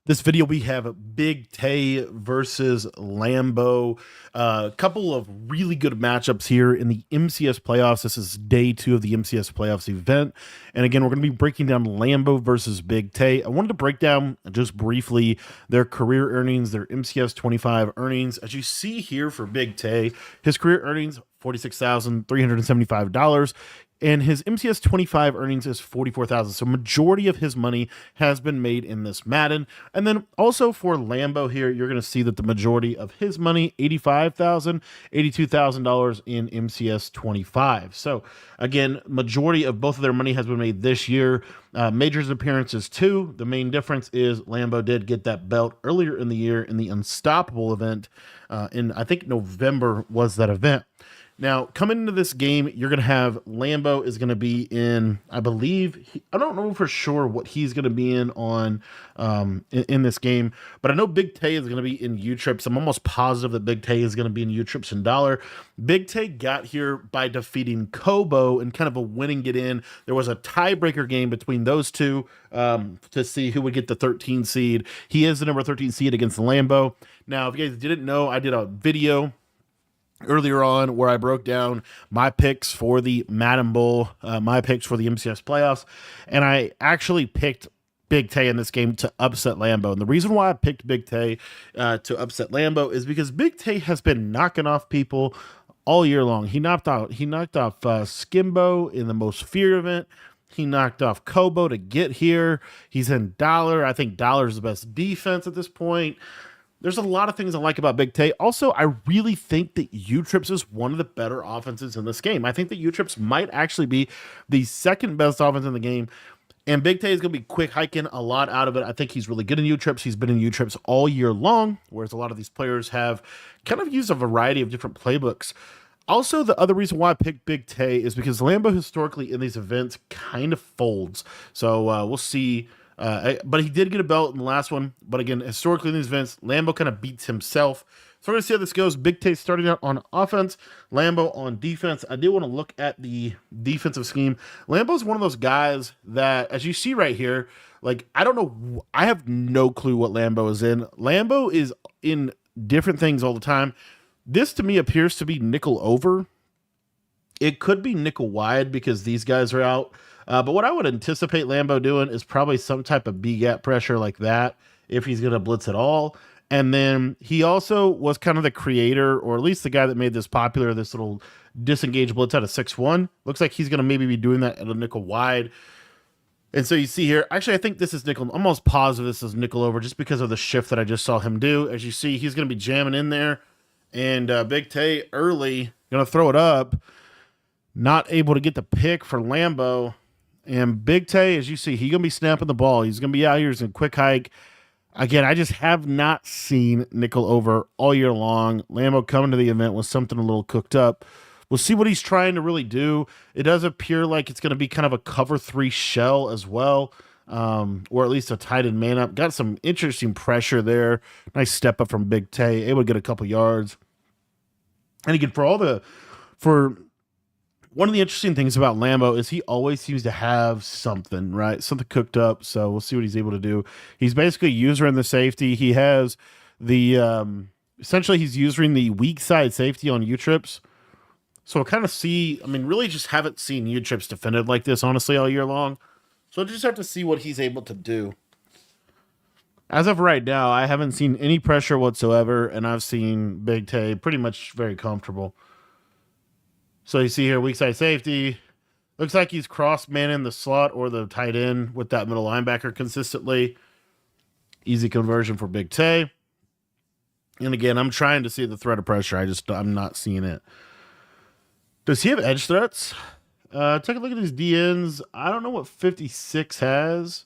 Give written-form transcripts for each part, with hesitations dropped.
This video, we have Big Tay versus Lambo. A couple of really good matchups here in the MCS playoffs. This is day 2 of the MCS playoffs event. And again, we're going to be breaking down Lambo versus Big Tay. I wanted to break down just briefly their career earnings, their MCS 25 earnings. As you see here for Big Tay, his career earnings, $46,375. And his MCS 25 earnings is $44,000. So majority of his money has been made in this Madden. And then also for Lambo here, you're going to see that the majority of his money, $85,000, $82,000 in MCS 25. So again, majority of both of their money has been made this year. Majors appearances too. The main difference is Lambo did get that belt earlier in the year in the Unstoppable event. In I think November was that event. Now, coming into this game, you're going to have Lambo is going to be in, I believe, I don't know for sure what he's going to be in on in this game, but I know Big Tay is going to be in U-Trips. I'm almost positive that Big Tay is going to be in U-Trips and Dollar. Big Tay got here by defeating Kobo and kind of a winning get in. There was a tiebreaker game between those two to see who would get the 13 seed. He is the number 13 seed against Lambo. Now, if you guys didn't know, I did a video earlier on where I broke down my picks for the Madden Bowl, my picks for the MCS playoffs, and I actually picked Big Tay in this game to upset Lambo. And the reason why I picked Big Tay to upset Lambo is because Big Tay has been knocking off people all year long. He knocked off Skimbo in the Most Feared event. He knocked off Kobo to get here. He's in Dollar. I think Dollar is the best defense at this point. There's a lot of things I like about Big Tay. Also, I really think that U-Trips is one of the better offenses in this game. I think that U-Trips might actually be the second best offense in the game. And Big Tay is going to be quick hiking a lot out of it. I think he's really good in U-Trips. He's been in U-Trips all year long, whereas a lot of these players have kind of used a variety of different playbooks. Also, the other reason why I picked Big Tay is because Lambo historically in these events kind of folds. So we'll see. But he did get a belt in the last one. But again, historically in these events, Lambo kind of beats himself. So we're going to see how this goes. Big Tay starting out on offense, Lambo on defense. I do want to look at the defensive scheme. Lambo's one of those guys that, as you see right here, like, I don't know. I have no clue what Lambo is in. Lambo is in different things all the time. This to me appears to be nickel over. It could be nickel wide because these guys are out. But what I would anticipate Lambo doing is probably some type of B-gap pressure like that if he's going to blitz at all. And then he also was kind of the creator, or at least the guy that made this popular, this little disengaged blitz out of 6-1. Looks like he's going to maybe be doing that at a nickel wide. And so you see here, actually, I think this is nickel. I'm almost positive this is nickel over just because of the shift that I just saw him do. As you see, he's going to be jamming in there. And Big Tay early, going to throw it up. Not able to get the pick for Lambo. And Big Tay, as you see, he's going to be snapping the ball. He's going to be out here. He's in a quick hike. Again, I just have not seen nickel over all year long. Lambo coming to the event with something a little cooked up. We'll see what he's trying to really do. It does appear like it's going to be kind of a cover 3 shell as well, or at least a tight end man up. Got some interesting pressure there. Nice step up from Big Tay. Able to get a couple yards. And again, for one of the interesting things about Lambo is he always seems to have something, right? Something cooked up. So we'll see what he's able to do. He's basically user in the safety. He has the, essentially he's using the weak side safety on U-Trips. So we'll kind of see, I mean, really just haven't seen U-Trips defended like this, honestly, all year long. So we'll just have to see what he's able to do. As of right now, I haven't seen any pressure whatsoever, and I've seen Big Tay pretty much very comfortable. So you see here, weak side safety. Looks like he's cross-manning the slot or the tight end with that middle linebacker consistently. Easy conversion for Big Tay. And again, I'm trying to see the threat of pressure. I'm not seeing it. Does he have edge threats? Take a look at these DNs. I don't know what 56 has.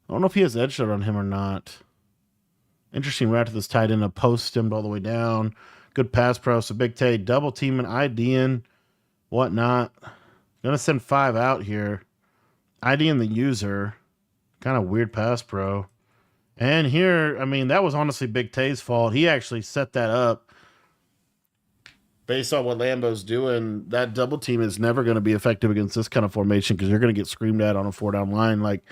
I don't know if he has edge threat on him or not. Interesting route to this tight end. A post stemmed all the way down. Good pass pro. So Big Tay double teaming, IDing, whatnot. Gonna send 5 out here. IDing the user. Kind of weird pass pro. And here, I mean, that was honestly Big Tay's fault. He actually set that up. Based on what Lambo's doing, that double team is never going to be effective against this kind of formation because you're going to get screamed at on a 4-down line. Like,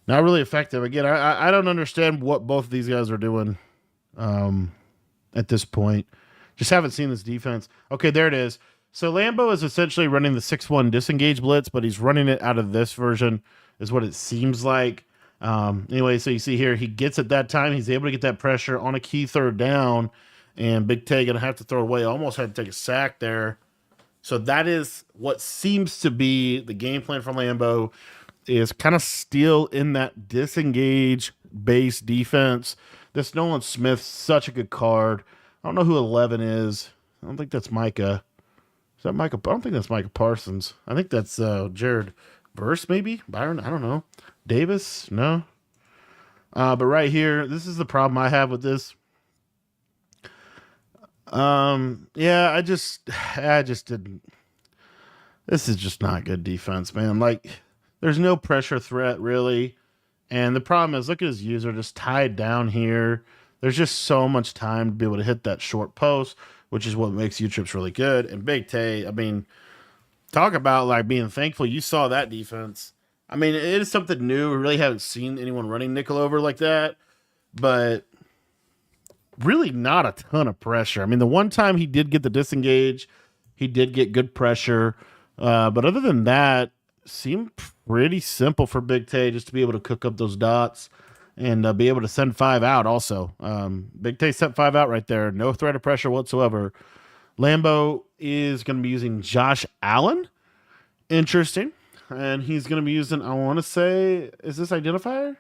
Not really effective. Again, I don't understand what both of these guys are doing um, at this point. Just haven't seen this defense. Okay, there it is. So Lambo is essentially running the 6-1 disengage blitz, but he's running it out of this version, is what it seems like. Anyway, so you see here, he gets it that time. He's able to get that pressure on a key third down, and Big Tay going to have to throw it away. Almost had to take a sack there. So that is what seems to be the game plan for Lambo, is kind of still in that disengage base defense. This Nolan Smith, such a good card. I don't know who 11 is. I don't think that's Micah. Is that Micah? I don't think that's Micah Parsons. I think that's Jared Burst, maybe? Byron? I don't know. Davis? No. But right here, this is the problem I have with this. Yeah, I just didn't. This is just not good defense, man. Like, there's no pressure threat really. And the problem is, look at his user just tied down here. There's just so much time to be able to hit that short post, which is what makes U-Trips really good. And Big Tay, I mean, talk about like being thankful you saw that defense. I mean, it is something new. We really haven't seen anyone running nickel over like that, but really not a ton of pressure. I mean, the one time he did get the disengage, he did get good pressure. But other than that, seemed pretty simple for Big Tay just to be able to cook up those dots and be able to send 5 out also. Big Tay sent 5 out right there. No threat of pressure whatsoever. Lambo is going to be using Josh Allen. Interesting. And he's going to be using, I want to say, is this Identifier?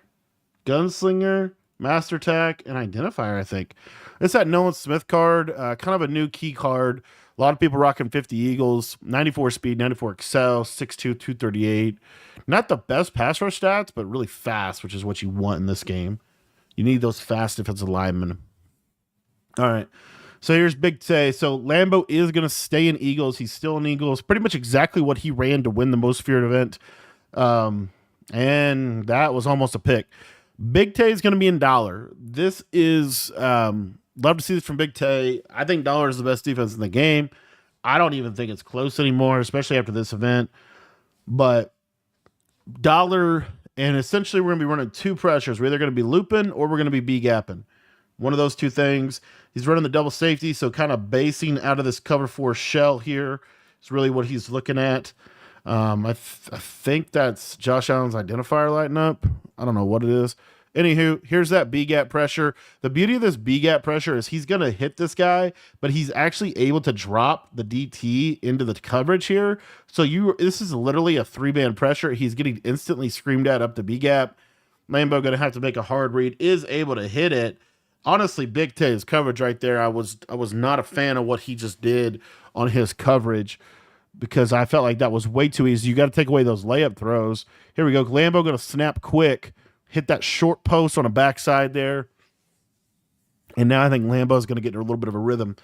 Gunslinger, Master Tech, and Identifier, I think. It's that Nolan Smith card, kind of a new key card. A lot of people rocking 50 Eagles, 94 speed, 94 excel, 6'2", 238. Not the best pass rush stats, but really fast, which is what you want in this game. You need those fast defensive linemen. All right. So here's Big Tay. So Lambo is going to stay in Eagles. He's still in Eagles. Pretty much exactly what he ran to win the most feared event. And that was almost a pick. Big Tay is going to be in dollar. This is love to see this from Big Tay. I think dollar is the best defense in the game. I don't even think it's close anymore, especially after this event. But dollar, and essentially we're going to be running 2 pressures. We're either going to be looping or we're going to be B-gapping. One of those 2 things. He's running the double safety, so kind of basing out of this cover 4 shell here is really what he's looking at. I think that's Josh Allen's identifier lighting up. I don't know what it is. Anywho, here's that B-gap pressure. The beauty of this B-gap pressure is he's going to hit this guy, but he's actually able to drop the DT into the coverage here. So this is literally a 3-man pressure. He's getting instantly screamed at up the B-gap. Lambo going to have to make a hard read, is able to hit it. Honestly, Big Tay's coverage right there, I was not a fan of what he just did on his coverage because I felt like that was way too easy. You got to take away those layup throws. Here we go. Lambo going to snap quick, hit that short post on a backside there. And now I think Lambo's going to get in a little bit of a rhythm.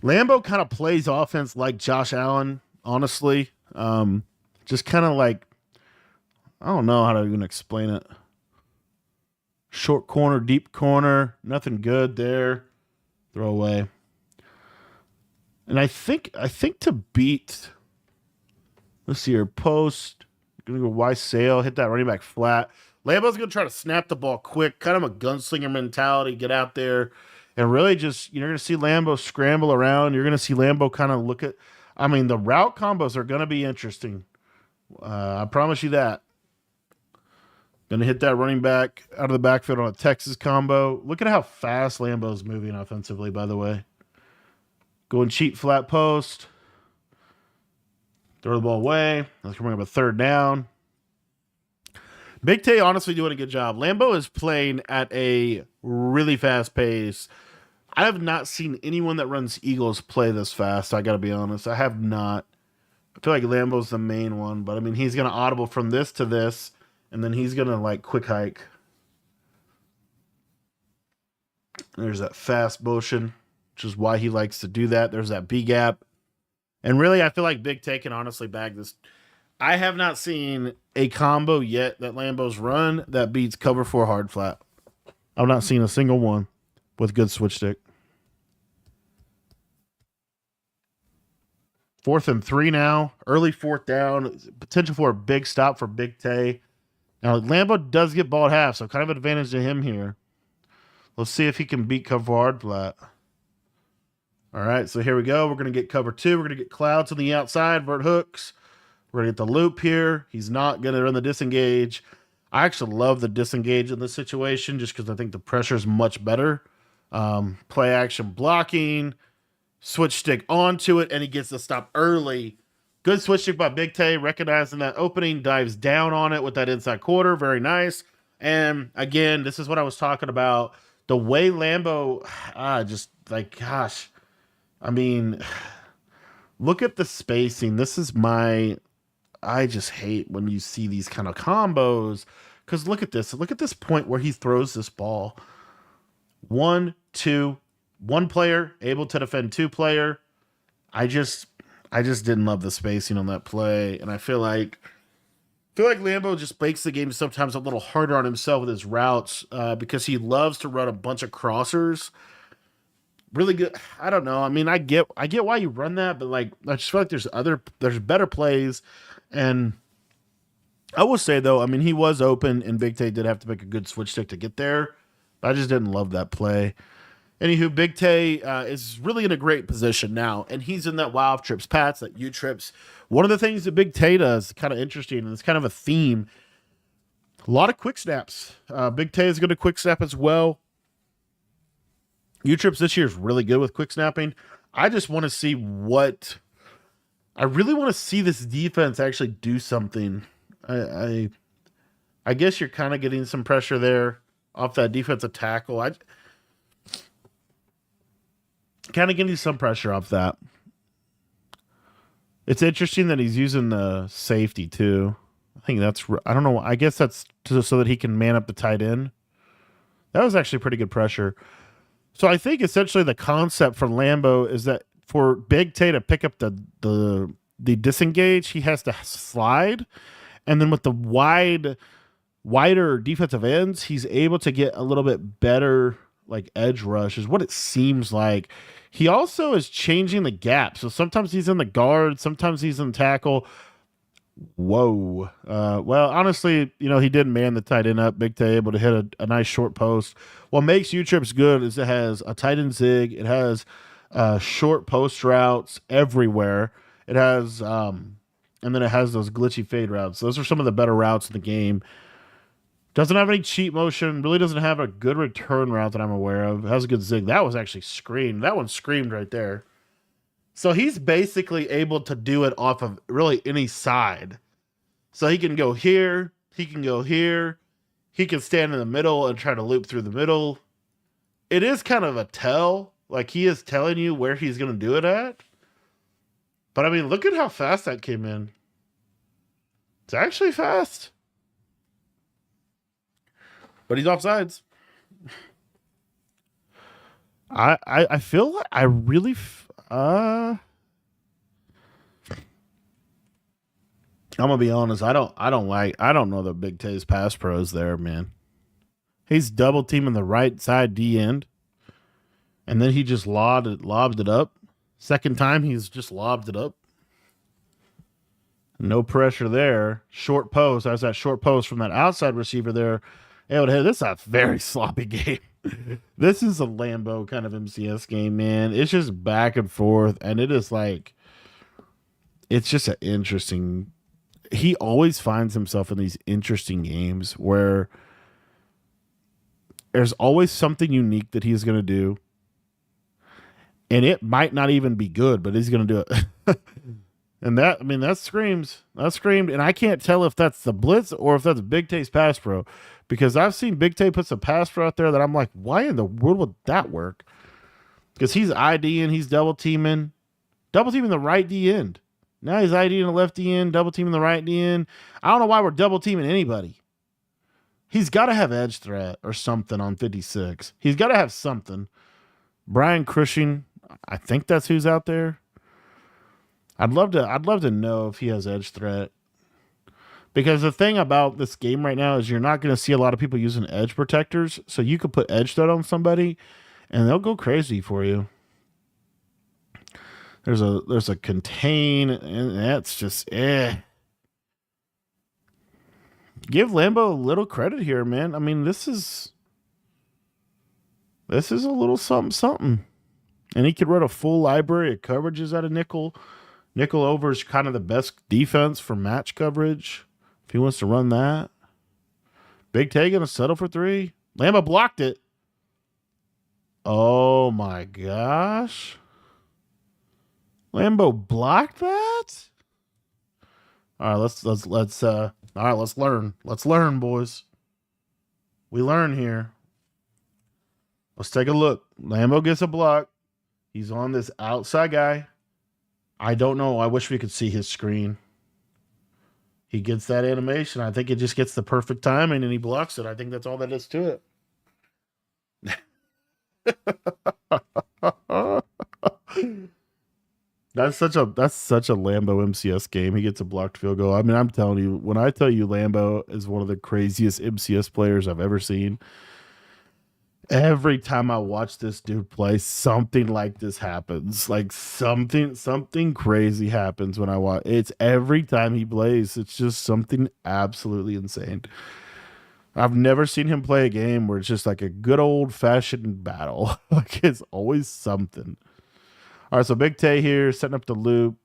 Lambo kind of plays offense like Josh Allen, honestly. Just kind of like, I don't know how to even explain it. Short corner, deep corner, nothing good there. Throw away. And I think to beat, let's see here, post, gonna go Y sail, hit that running back flat. Lambo's gonna try to snap the ball quick, kind of a gunslinger mentality, get out there and really just, you're gonna see Lambo scramble around. You're gonna see Lambo kind of look at, I mean, the route combos are gonna be interesting. I promise you that. Going to hit that running back out of the backfield on a Texas combo. Look at how fast Lambo's moving offensively, by the way. Going cheat flat post. Throw the ball away. Let's bring up a 3rd down. Big Tay honestly doing a good job. Lambo is playing at a really fast pace. I have not seen anyone that runs Eagles play this fast, I got to be honest. I have not. I feel like Lambo's the main one, but I mean, he's going to audible from this to this. And then he's going to like quick hike. There's that fast motion, which is why he likes to do that. There's that B gap. And really, I feel like Big Tay can honestly bag this. I have not seen a combo yet that Lambo's run that beats cover 4 hard flat. I've not seen a single one with good switch stick. 4th and 3 now. Early 4th down. Potential for a big stop for Big Tay. Now, Lambo does get ball at half, so kind of advantage to him here. Let's see if he can beat cover hard flat. All right, so here we go. We're going to get cover 2. We're going to get clouds on the outside, vert hooks. We're going to get the loop here. He's not going to run the disengage. I actually love the disengage in this situation just because I think the pressure is much better. Play action blocking, switch stick onto it, and he gets the stop early. Good switch stick by Big Tay, recognizing that opening, dives down on it with that inside quarter. Very nice. And again, this is what I was talking about. The way Lambo, just like, gosh, I mean, look at the spacing. This is I just hate when you see these kind of combos. Because look at this. Look at this point where he throws this ball. 1, 2, 1 player able to defend 2 player. I just didn't love the spacing on that play, and I feel like Lambo just makes the game sometimes a little harder on himself with his routes because he loves to run a bunch of crossers. Really good. I don't know. I mean, I get why you run that, but like I just feel like there's better plays, and I will say though, I mean he was open, and Big Tay did have to make a good switch stick to get there. But I just didn't love that play. Anywho, Big Tay is really in a great position now, and he's in that wild trips Pats, that U trips. One of the things that Big Tay does, kind of interesting, and it's kind of a theme, a lot of quick snaps. Big Tay is going to quick snap as well. U trips this year is really good with quick snapping. I just want to see I really want to see this defense actually do something. I guess you're kind of getting some pressure there off that defensive tackle. I kind of getting some pressure off that. It's interesting that he's using the safety too. I think I don't know. I guess that's so that he can man up the tight end. That was actually pretty good pressure. So I think essentially the concept for Lambo is that for Big Tay to pick up the disengage, he has to slide. And then with the wider defensive ends, he's able to get a little bit better like edge rush is what it seems like. He also is changing the gap. So sometimes he's in the guard, sometimes he's in tackle. Whoa. Well, honestly, he did man the tight end up. Big Tay able to hit a nice short post. What makes U-Trips good is it has a tight end zig. It has short post routes everywhere. It has, and then it has those glitchy fade routes. Those are some of the better routes in the game. Doesn't have any cheat motion. Really doesn't have a good return route that I'm aware of. Has a good zig. That was actually screamed. That one screamed right there. So he's basically able to do it off of really any side. So he can go here. He can go here. He can stand in the middle and try to loop through the middle. It is kind of a tell. Like he is telling you where he's going to do it at. But I mean, look at how fast that came in. It's actually fast. But he's offsides. I feel like I really I'm gonna be honest. I don't know the Big Tay's pass pros there, man. He's double teaming the right side D end, and then he just lobbed it up. Second time he's just lobbed it up. No pressure there. Short post. There's that short post from that outside receiver there. This is a very sloppy game. This is a Lambo kind of MCS game, man. It's just back and forth, and it is like, it's just an interesting. He always finds himself in these interesting games where there's always something unique that he's going to do, and it might not even be good, but he's going to do it. And that screams. That screamed, and I can't tell if that's the blitz or if that's Big Tay's pass pro, because I've seen Big Tay put some pass pro out there that I'm like, why in the world would that work? Because he's IDing, he's double teaming the right D end. Now he's IDing the left D end, double teaming the right D end. I don't know why we're double teaming anybody. He's got to have edge threat or something on 56. He's got to have something. Brian Cushing, I think that's who's out there. I'd love to know if he has edge threat. Because the thing about this game right now is you're not going to see a lot of people using edge protectors. So you could put edge threat on somebody and they'll go crazy for you. There's a contain, and that's just Give Lambo a little credit here, man. I mean, this is a little something something. And he could run a full library of coverages out of nickel. Nickel over is kind of the best defense for match coverage. If he wants to run that. Big Tay gonna settle for 3. Lambo blocked it. Oh my gosh. Lambo blocked that? All right, let's learn. Let's learn, boys. We learn here. Let's take a look. Lambo gets a block. He's on this outside guy. I don't know. I wish we could see his screen. He gets that animation. I think it just gets the perfect timing and he blocks it. I think that's all that is to it. That's such a Lambo MCS game. He gets a blocked field goal. I mean, I'm telling you, when I tell you Lambo is one of the craziest MCS players I've ever seen, every time I watch this dude play, something like this happens. Like something crazy happens when I watch. It's every time he plays, it's just something absolutely insane. I've never seen him play a game where it's just like a good old fashioned battle. Like it's always something. All right, so Big Tay here, setting up the loop,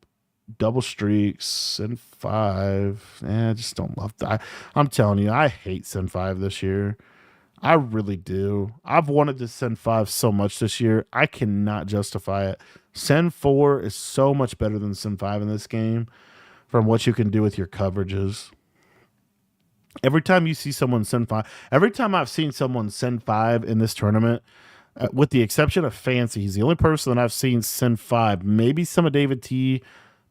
double streaks, and 5. I just don't love that. I'm telling you, I hate Send 5 this year. I really do. I've wanted to Send 5 so much this year. I cannot justify it. Send 4 is so much better than Send 5 in this game from what you can do with your coverages. Every time you see someone Send 5, every time I've seen someone Send 5 in this tournament, with the exception of Fancy, he's the only person that I've seen Send 5. Maybe some of David T,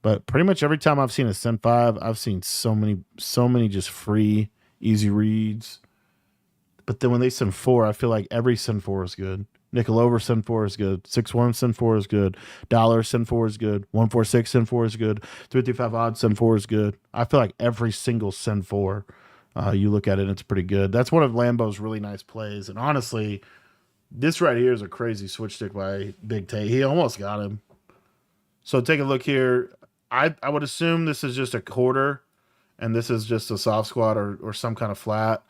but pretty much every time I've seen a Send 5, I've seen so many just free, easy reads. But then when they Send 4, I feel like every Send 4 is good. Nickel over Send 4 is good. 6-1 Send 4 is good. Dollar Send 4 is good. 1-4-6 Send 4 is good. 3-5 odd Send 4 is good. I feel like every single Send 4, you look at it and it's pretty good. That's one of Lambo's really nice plays. And honestly, this right here is a crazy switch stick by Big Tay. He almost got him. So take a look here. I would assume this is just a quarter and this is just a soft squat or some kind of flat.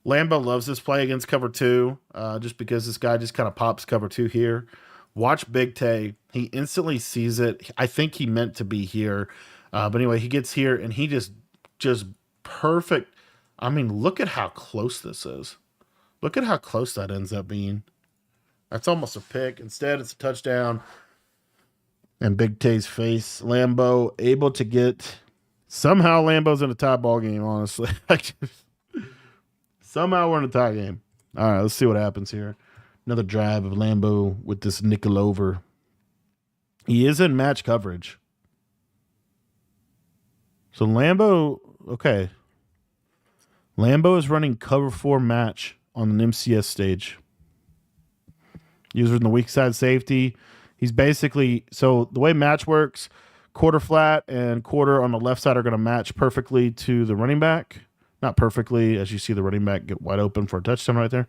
Lambo loves this play against cover 2 just because this guy just kind of pops cover 2 here. Watch Big Tay. He instantly sees it. I think he meant to be here. But anyway, he gets here and he just perfect. I mean, look at how close this is. Look at how close that ends up being. That's almost a pick. Instead, it's a touchdown. And Big Tay's face. Lambo able to get... Somehow Lambo's in a tie ball game, honestly. Somehow we're in a tie game. All right, let's see what happens here. Another drive of Lambo with this nickel over. He is in match coverage. So Lambo... Okay. Lambo is running cover 4 match on an MCS stage. User in the weak side safety. He's basically, so the way match works, quarter flat and quarter on the left side are going to match perfectly to the running back. Not perfectly, as you see the running back get wide open for a touchdown right there.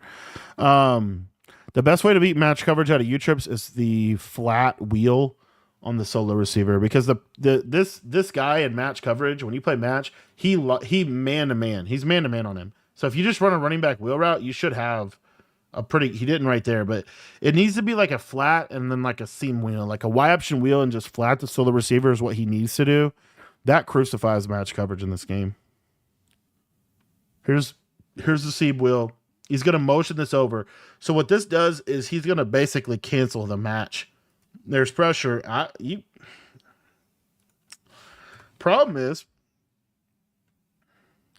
The best way to beat match coverage out of U-trips is the flat wheel on the solo receiver, because this guy in match coverage, when you play match, he man to man. He's man to man on him. So if you just run a running back wheel route, you should have a pretty, he didn't right there, but it needs to be like a flat and then like a seam wheel, like a Y option wheel and just flat to solo receiver is what he needs to do. That crucifies match coverage in this game. Here's the seam wheel. He's going to motion this over. So what this does is he's going to basically cancel the match. There's pressure. Problem is,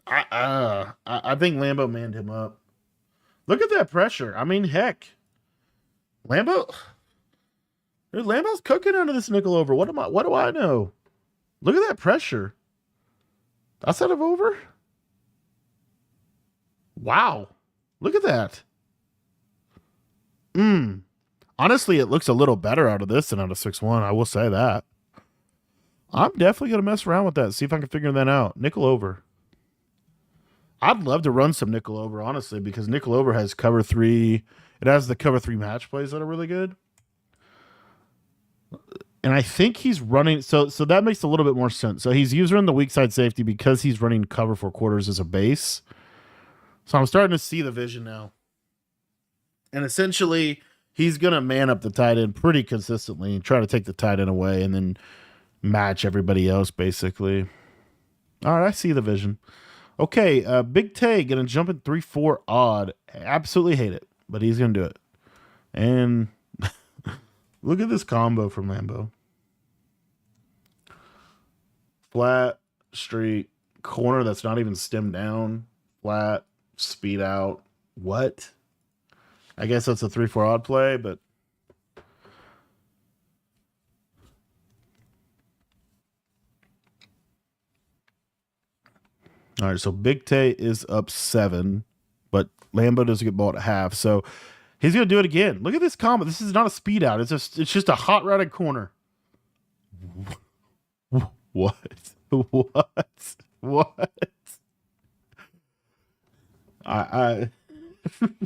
I think Lambo manned him up. Look at that pressure. I mean, heck, Lambo's cooking under this nickel over. What do I know? Look at that pressure. Outside of over. Wow. Look at that. Honestly, it looks a little better out of this than out of 6-1. I will say that. I'm definitely going to mess around with that. See if I can figure that out. Nickel over. I'd love to run some nickel over, honestly, because nickel over has cover 3. It has the cover 3 match plays that are really good. And I think he's running, so that makes a little bit more sense. So he's using the weak side safety because he's running cover 4 quarters as a base. So I'm starting to see the vision now. And essentially, he's going to man up the tight end pretty consistently and try to take the tight end away and then match everybody else, basically. All right, I see the vision. Okay, Big Tay going to jump in 3-4 odd. I absolutely hate it, but he's going to do it. And look at this combo from Lambo. Flat, street, corner that's not even stemmed down, flat, speed out. What? I guess that's a 3-4 odd play, but all right, so Big Tay is up 7, but Lambo doesn't get ball at half. So he's gonna do it again. Look at this combo. This is not a speed out. It's just a hot routed corner. What? What? I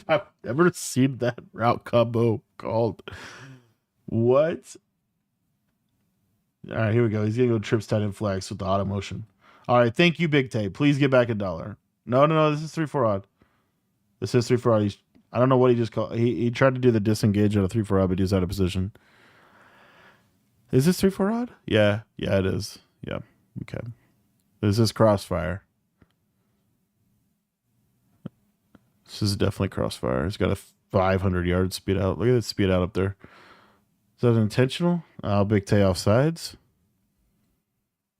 I've never seen that route combo called. What? All right, here we go. He's gonna go trips tight end flex with the auto motion. All right, thank you, Big Tay. Please get back $1. No. This is 3-4 odd. This is 3-4 odd. I don't know what he just called. He tried to do the disengage on a 3-4 odd, but he's out of position. Is this 3-4 odd? Yeah, it is. Yeah, okay. This is crossfire. This is definitely crossfire. He's got a 500-yard speed out. Look at that speed out up there. Is that intentional? Big Tay offsides.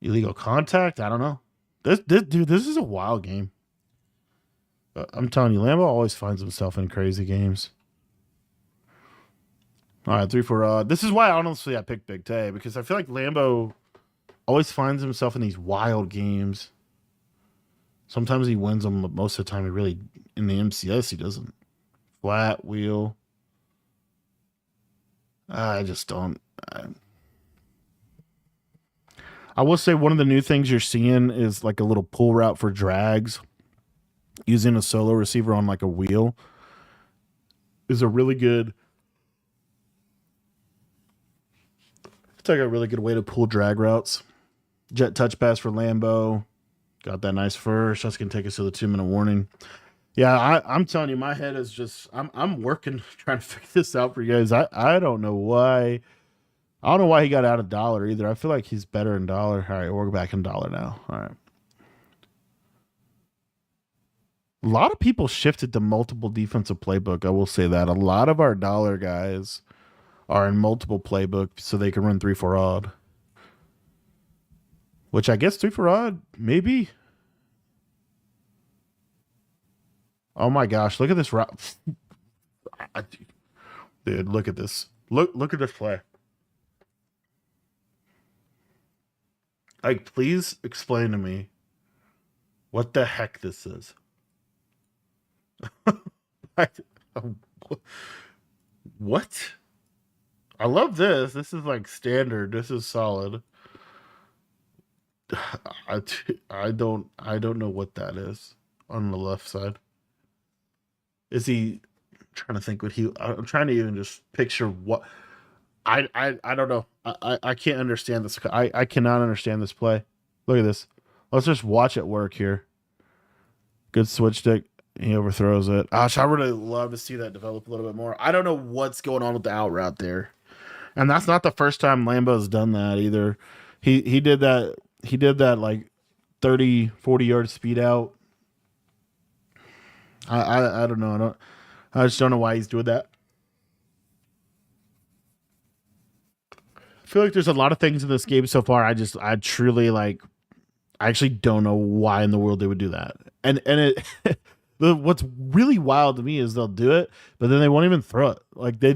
Illegal contact? I don't know. This dude, this is a wild game. I'm telling you, Lambo always finds himself in crazy games. All right, 3-4 odd. This is why honestly I picked Big Tay, because I feel like Lambo always finds himself in these wild games. Sometimes he wins them, but most of the time he really, in the MCS, he doesn't. Flat wheel. I just don't. I will say one of the new things you're seeing is like a little pull route for drags. Using a solo receiver on like a wheel is a really good. It's like a really good way to pull drag routes. Jet touch pass for Lambo. Got that nice first. That's gonna take us to the 2-minute warning. Yeah, I'm telling you, my head is just. I'm working trying to figure this out for you guys. I don't know why. I don't know why he got out of dollar either. I feel like he's better in dollar. All right, we're back in dollar now. All right. A lot of people shifted to multiple defensive playbook. I will say that. A lot of our dollar guys are in multiple playbook so they can run 3-4 odd. Which I guess 3-4 odd, maybe. Oh my gosh, look at this route. Dude, look at this. Look at this play. Like, please explain to me what the heck this is. What? I love this. This is like standard. This is solid. I don't know what that is on the left side. Is he I'm trying to think what he? I'm trying to even just picture what. I don't know. I can't understand this. I cannot understand this play. Look at this. Let's just watch it work here. Good switch stick. He overthrows it. Gosh, I really love to see that develop a little bit more. I don't know what's going on with the out route there. And that's not the first time Lambo's done that either. He did that. He did that like 30, 40 yard speed out. I don't know. I just don't know why he's doing that. I feel like there's a lot of things in this game so far. I truly like. I actually don't know why in the world they would do that. And it. What's really wild to me is they'll do it, but then they won't even throw it. Like they,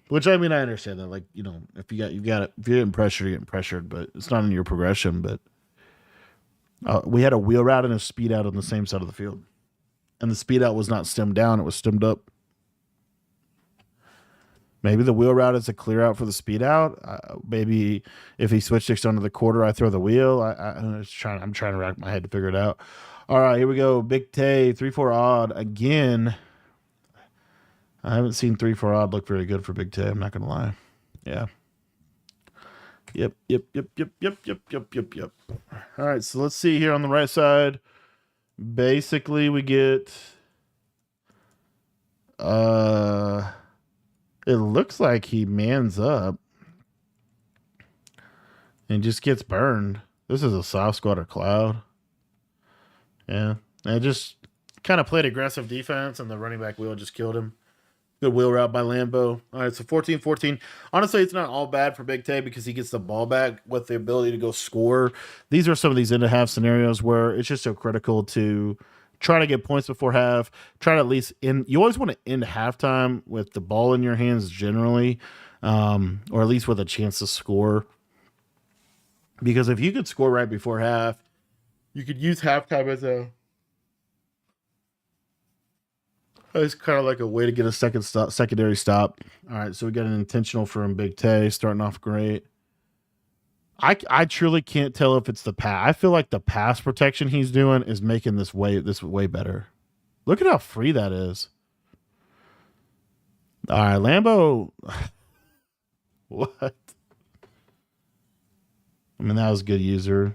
which I mean I understand that. Like if you're getting pressured, you're getting pressured, but it's not in your progression. But we had a wheel route and a speed out on the same side of the field, and the speed out was not stemmed down; it was stemmed up. Maybe the wheel route is a clear out for the speed out. Maybe if he switch sticks onto the quarter, I throw the wheel. I'm trying to rack my head to figure it out. All right, here we go. Big Tay, 3-4 odd again. I haven't seen 3-4 odd look very good for Big Tay. I'm not gonna lie. Yeah. Yep. All right, so let's see here on the right side. Basically, we get it looks like he mans up and just gets burned. This is a soft squad or cloud. Yeah. And just kind of played aggressive defense, and the running back wheel just killed him. Good wheel route by Lambo. All right, so 14-14. Honestly, it's not all bad for Big Tay because he gets the ball back with the ability to go score. These are some of these end of half scenarios where it's just so critical to try to get points before half. Try to at least end. You always want to end halftime with the ball in your hands generally, or at least with a chance to score. Because if you could score right before half, you could use halftime as a it's kind of like a way to get a secondary stop. All right, so we got an intentional from Big Tay starting off great. I truly can't tell if it's the pass. I feel like the pass protection he's doing is making this way better. Look at how free that is. All right, Lambo. What? I mean, that was a good user.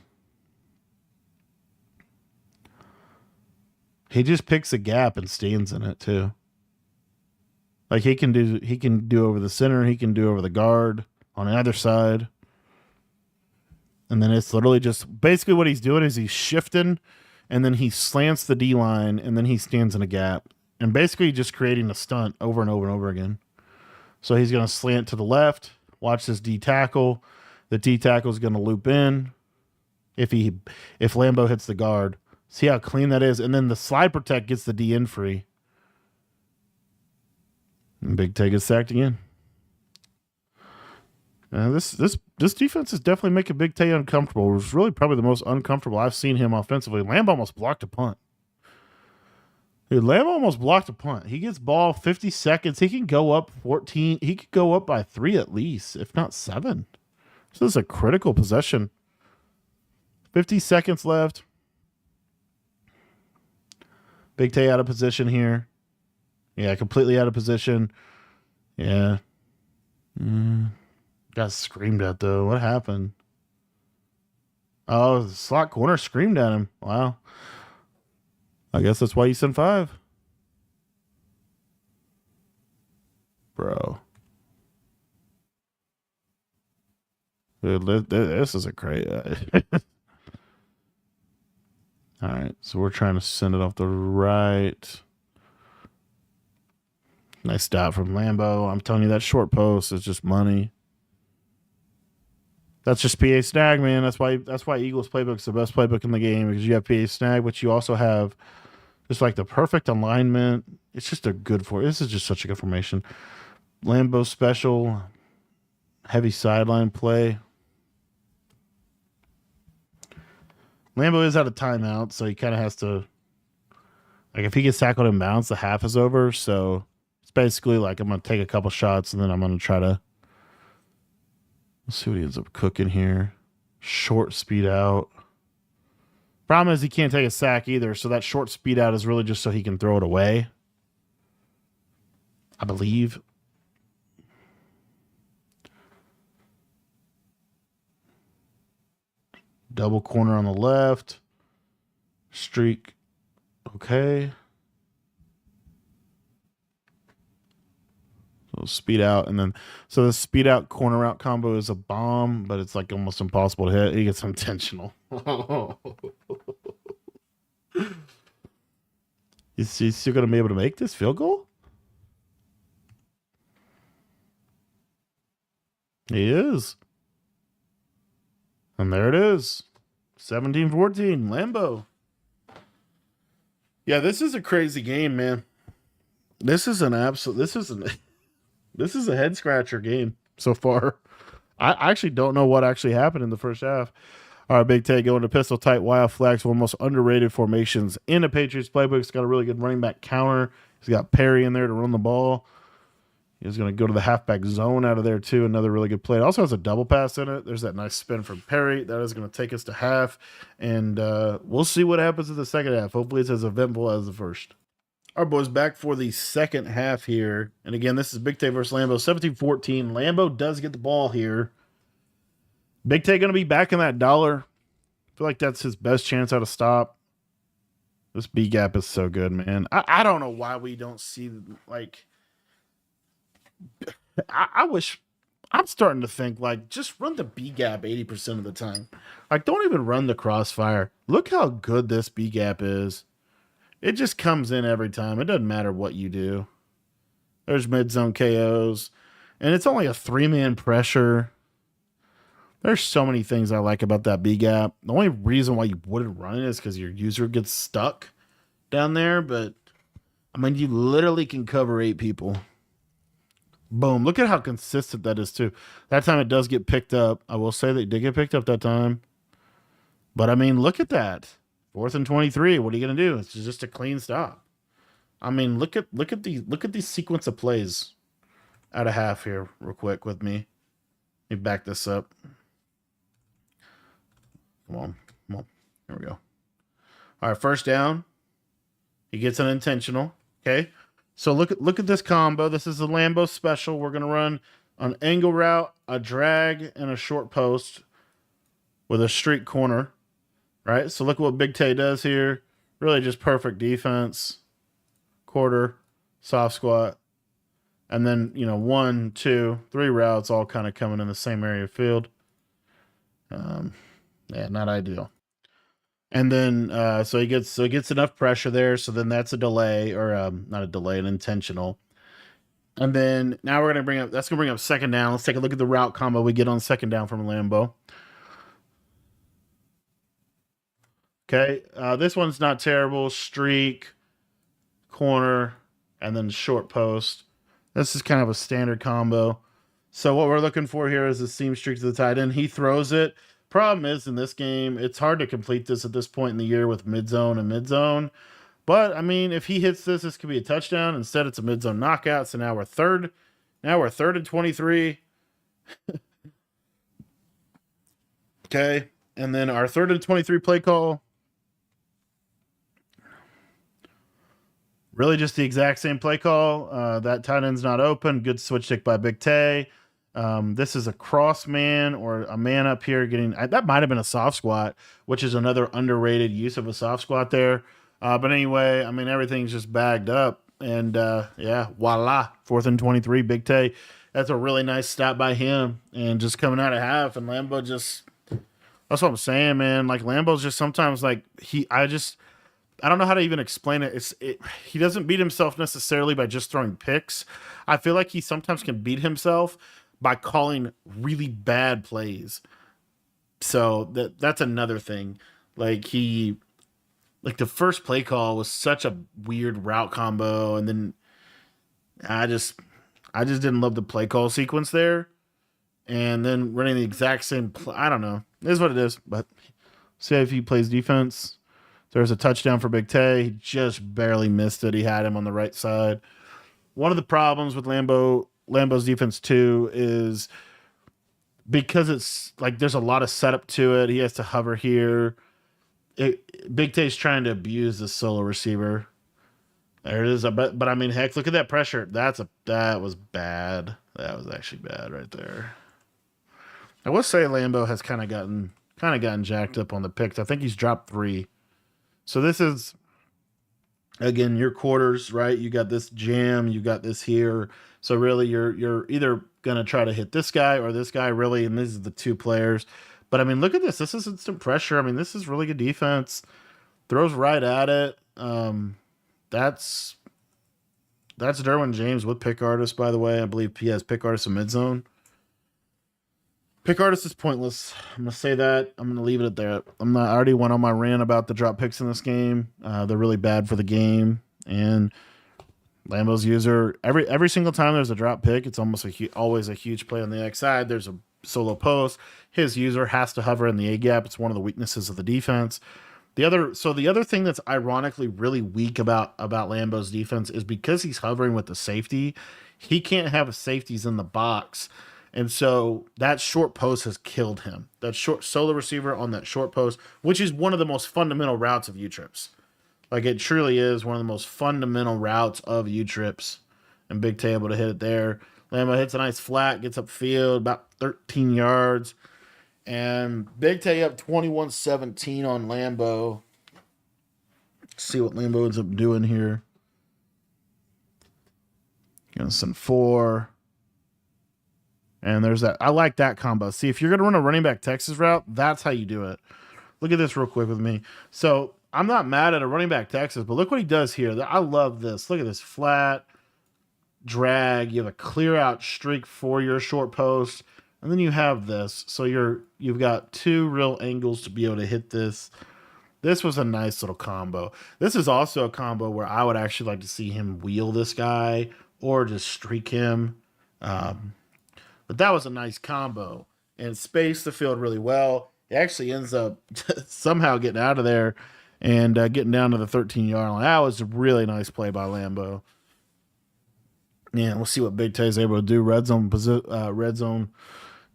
He just picks a gap and stands in it too. Like he can do over the center, he can do over the guard on either side. And then it's literally just basically what he's doing is he's shifting and then he slants the D line and then he stands in a gap. And basically just creating a stunt over and over and over again. So he's going to slant to the left, watch this D tackle. The D tackle is going to loop in if Lambo hits the guard. See how clean that is? And then the slide protect gets the D in free. And Big Tay gets sacked again. This defense is definitely making Big Tay uncomfortable. It was really probably the most uncomfortable I've seen him offensively. Lamb almost blocked a punt. Dude, Lamb almost blocked a punt. He gets ball 50 seconds. He can go up 14. He could go up by 3 at least, if not 7. So this is a critical possession. 50 seconds left. Big Tay out of position here. Yeah, completely out of position. Yeah. Got screamed at, though. What happened? Oh, the slot corner screamed at him. Wow. I guess that's why you sent 5. Bro. Dude, this is a great... All right, so we're trying to send it off the right. Nice stop from Lambo. I'm telling you, that short post is just money. That's just PA snag, man. That's why Eagles playbook is the best playbook in the game, because you have PA snag, but you also have just like the perfect alignment. It's just a good this is just such a good formation. Lambo special, heavy sideline play. Lambo is out of timeout, so he kind of has to, like, if he gets tackled in bounds, the half is over. So it's basically like I'm going to take a couple shots and then I'm going to try to, let's see what he ends up cooking here. Short speed out. Problem is he can't take a sack either, so that short speed out is really just so he can throw it away, I believe. Double corner on the left. Streak. Okay. So speed out, and then so the speed out corner route combo is a bomb, but it's like almost impossible to hit. He gets intentional. Is he still going to be able to make this field goal? He is. And there it is. 17-14. Lambo. Yeah, this is a crazy game, man. This is a head scratcher game so far. I actually don't know what actually happened in the first half. All right, Big Tay going to pistol tight wild flex, one of the most underrated formations in the Patriots playbook. He's got a really good running back counter. He's got Perry in there to run the ball. He's going to go to the halfback zone out of there, too. Another really good play. It also has a double pass in it. There's that nice spin from Perry. That is going to take us to half. And we'll see what happens in the second half. Hopefully it's as eventful as the first. All right, boys, back for the second half here. And again, this is Big Tay versus Lambo, 17-14. Lambo does get the ball here. Big Tay going to be back in that dollar. I feel like that's his best chance out of stop. This B gap is so good, man. I don't know why we don't see, like, I wish, I'm starting to think, like, just run the B gap 80% of the time. Like, don't even run the crossfire. Look how good this B gap is. It just comes in every time. It doesn't matter what you do. There's mid zone KOs. And it's only a 3-man pressure. There's so many things I like about that B gap. The only reason why you wouldn't run it is because your user gets stuck down there. But, I mean, you literally can cover 8 people. Boom. Look at how consistent that is, too. That time it does get picked up. I will say that it did get picked up that time. But, I mean, look at that. 4th and 23. What are you going to do? It's just a clean stop. I mean, look at these sequence of plays out of half here real quick with me. Let me back this up. Come on. Here we go. All right, first down. He gets an intentional. Okay. So look at this combo. This is a Lambo special. We're gonna run an angle route, a drag, and a short post with a streak corner. Right? So look at what Big Tay does here. Really just perfect defense. Quarter, soft squat. And then, 1, 2, 3 routes all kind of coming in the same area of field. Yeah, not ideal. And then so he gets enough pressure there. So then that's a delay, or not a delay, an intentional. And then now we're gonna bring up second down. Let's take a look at the route combo we get on second down from Lambo. Okay, this one's not terrible. Streak, corner, and then short post. This is kind of a standard combo. So what we're looking for here is a seam streak to the tight end. He throws it. Problem is, in this game, it's hard to complete this at this point in the year with mid-zone and mid-zone. But, I mean, if he hits this could be a touchdown. Instead, it's a mid-zone knockout. So now we're third. Now we're 3rd and 23. Okay. And then our 3rd and 23 play call. Really just the exact same play call. That tight end's not open. Good switch stick by Big Tay. This is a cross man or a man up here getting, that might have been a soft squat, which is another underrated use of a soft squat there. But anyway, I mean, everything's just bagged up. And yeah, voila, 4th and 23, Big Tay. That's a really nice stop by him. And just coming out of half, and Lambo just, that's what I'm saying, man. Like, Lambo's just sometimes like, I don't know how to even explain it. He doesn't beat himself necessarily by just throwing picks. I feel like he sometimes can beat himself by calling really bad plays. So that's another thing. Like the first play call was such a weird route combo, and then I just didn't love the play call sequence there. And then running the exact same play, I don't know. It is what it is. But see if he plays defense. There's a touchdown for Big Tay. He just barely missed it. He had him on the right side. One of the problems with Lambo's defense too is because it's like there's a lot of setup to it. He has to hover here. Big Tay's trying to abuse the solo receiver. There it is. But I mean, heck, look at that pressure. That was bad. That was actually bad right there. I will say Lambo has kind of gotten jacked up on the picks. I think he's dropped 3. So this is, again, your quarters, right? You got this jam, you got this here. So really, you're either gonna try to hit this guy or this guy, really, and these are the 2 players. But I mean, look at this. This is instant pressure. I mean, this is really good defense. Throws right at it. That's Derwin James with pick artist, by the way. I believe he has pick artist in mid zone. Pick artist is pointless. I'm gonna say that. I'm gonna leave it at that. I already went on my rant about the drop picks in this game. They're really bad for the game. And Lambo's user, every single time there's a drop pick, it's almost always a huge play on the X side. There's a solo post. His user has to hover in the A gap. It's one of the weaknesses of the defense. The other thing that's ironically really weak about Lambo's defense is because he's hovering with the safety, he can't have safeties in the box. And so that short post has killed him. That short solo receiver on that short post, which is one of the most fundamental routes of U-trips. Like, it truly is one of the most fundamental routes of U-trips. And Big Tay able to hit it there. Lambo hits a nice flat, gets upfield, about 13 yards. And Big Tay up 21-17 on Lambeau. Let's see what Lambeau ends up doing here. Gonna send 4. And there's that. I like that combo. See, if you're going to run a running back Texas route, that's how you do it. Look at this real quick with me. So I'm not mad at a running back Texas, but look what he does here. I love this. Look at this flat drag. You have a clear out streak for your short post. And then you have this. So you've got 2 real angles to be able to hit this. This was a nice little combo. This is also a combo where I would actually like to see him wheel this guy or just streak him. But that was a nice combo and spaced the field really well. He actually ends up somehow getting out of there and getting down to the 13-yard line. That was a really nice play by Lambeau. Yeah, we'll see what Big Tay is able to do. Red zone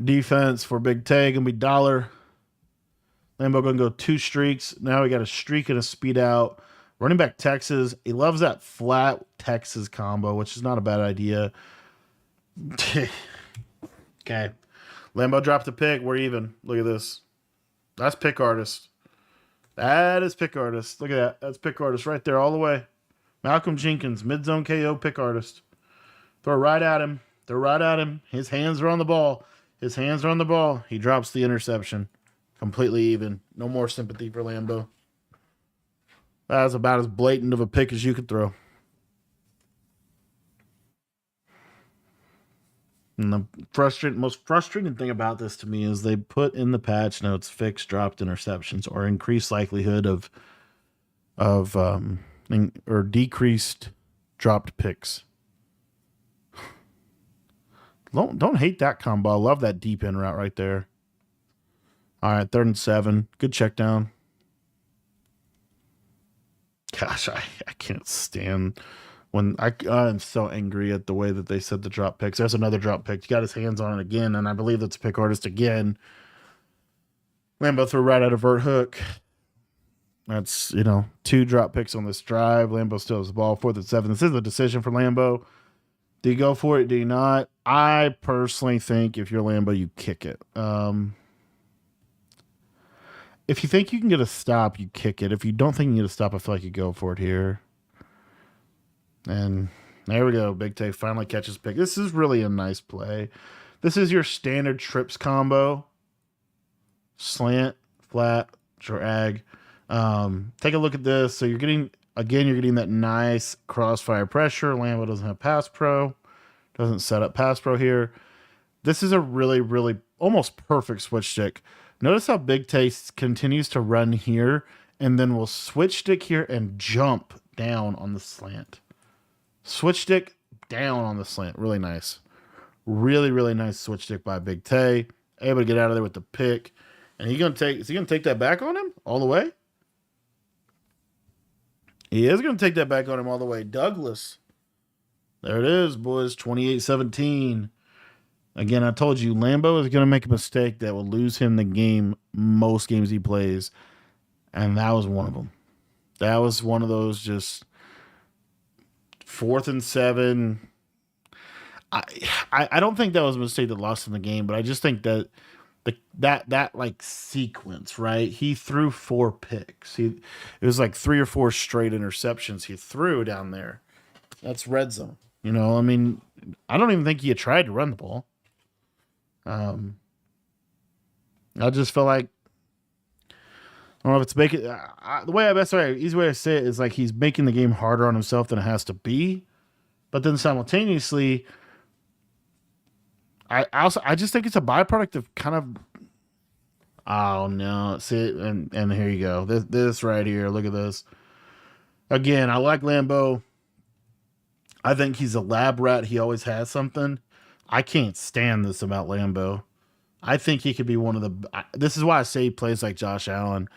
defense for Big Tay gonna be dollar. Lambeau gonna go 2 streaks. Now we got a streak and a speed out. Running back Texas. He loves that flat Texas combo, which is not a bad idea. Okay. Lambeau dropped a pick. We're even. Look at this. That's pick artist. That is pick artist. Look at that. That's pick artist right there all the way. Malcolm Jenkins, mid-zone KO pick artist. Throw right at him. Throw right at him. His hands are on the ball. His hands are on the ball. He drops the interception. Completely even. No more sympathy for Lambeau. That was about as blatant of a pick as you could throw. And the most frustrating thing about this to me is they put in the patch notes fixed dropped interceptions or increased likelihood of or decreased dropped picks. Don't hate that combo. I love that deep end route right there. All right, 3rd and 7. Good check down. Gosh, I can't stand when I'm so angry at the way that they said the drop picks. There's another drop pick. He got his hands on it again, and I believe that's a pick artist again. Lambeau threw right at a vert hook. That's, 2 drop picks on this drive. Lambeau still has the ball, 4th and 7. This is a decision for Lambeau. Do you go for it? Do you not? I personally think if you're Lambeau, you kick it. If you think you can get a stop, you kick it. If you don't think you can get a stop, I feel like you go for it here. And there we go. Big Tay finally catches pick. This is really a nice play. This is your standard trips combo. Slant, flat, drag. Take a look at this. So you're getting that nice crossfire pressure. Lambeau doesn't have pass pro. Doesn't set up pass pro here. This is a really, really almost perfect switch stick. Notice how Big Tay continues to run here and then will switch stick here and jump down on the slant. Switch stick down on the slant. Really nice. Really, really nice switch stick by Big Tay. Able to get out of there with the pick. And is he gonna take that back on him all the way? He is gonna take that back on him all the way. Douglas. There it is, boys. 28-17. Again, I told you, Lambeau is going to make a mistake that will lose him the game most games he plays. And that was one of them. That was one of those just 4th and 7. I don't think that was a mistake that lost him the game, but I just think that that like sequence, right? He threw 4 picks. It was like 3 or 4 straight interceptions he threw down there. That's red zone. I don't even think he had tried to run the ball. I just felt like, I don't know if it's making easy way to say it is like he's making the game harder on himself than it has to be, but then simultaneously, I just think it's a byproduct of kind of, oh no, see, and here you go, this right here, look at this. Again, I like Lambeau. I think he's a lab rat. He always has something. I can't stand this about Lambeau. I think he could be one of the... This is why I say he plays like Josh Allen.